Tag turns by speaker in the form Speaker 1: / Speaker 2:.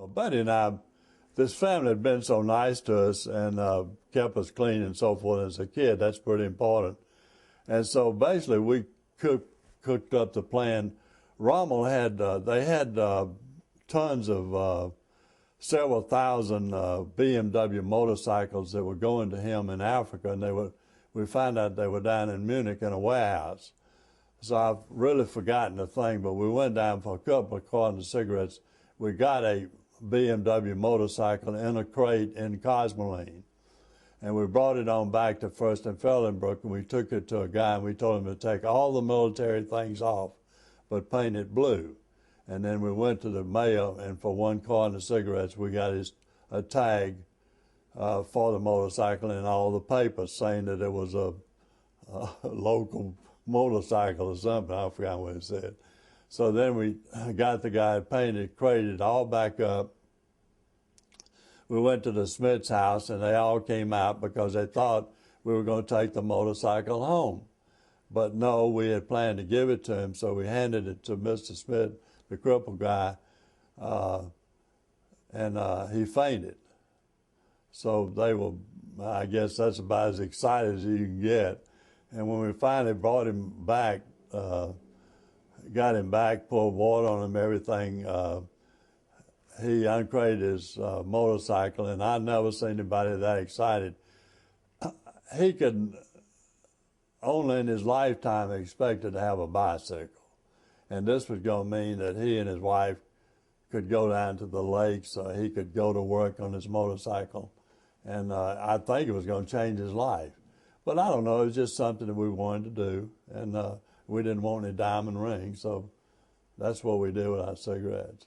Speaker 1: Well, Buddy and I, this family had been so nice to us and kept us clean and so forth as a kid. That's pretty important. And so basically we cooked up the plan. Rommel had, they had tons of several thousand BMW motorcycles that were going to him in Africa, and we found out they were down in Munich in a warehouse. So I've really forgotten the thing, but we went down for a couple of cartons of cigarettes. We got a BMW motorcycle in a crate in Cosmoline, and we brought it on back to First and Feldenbroek, and we took it to a guy, and we told him to take all the military things off, but paint it blue. And then we went to the mail, and for one carton of cigarettes, we got a tag for the motorcycle and all the papers saying that it was a local motorcycle or something. I forgot what it said. So then we got the guy painted, crated it all back up. We went to the Smith's house, and they all came out because they thought we were going to take the motorcycle home. But no, we had planned to give it to him, so we handed it to Mr. Smith, the crippled guy, and he fainted. So they were, I guess that's about as excited as you can get. And when we finally brought him back, got him back, poured water on him, everything, he uncrated his motorcycle, and I'd never seen anybody that excited. He could only in his lifetime expected to have a bicycle. And this was going to mean that he and his wife could go down to the lake so he could go to work on his motorcycle. And I think it was going to change his life. But I don't know, it was just something that we wanted to do. And we didn't want any diamond rings, so that's what we did with our cigarettes.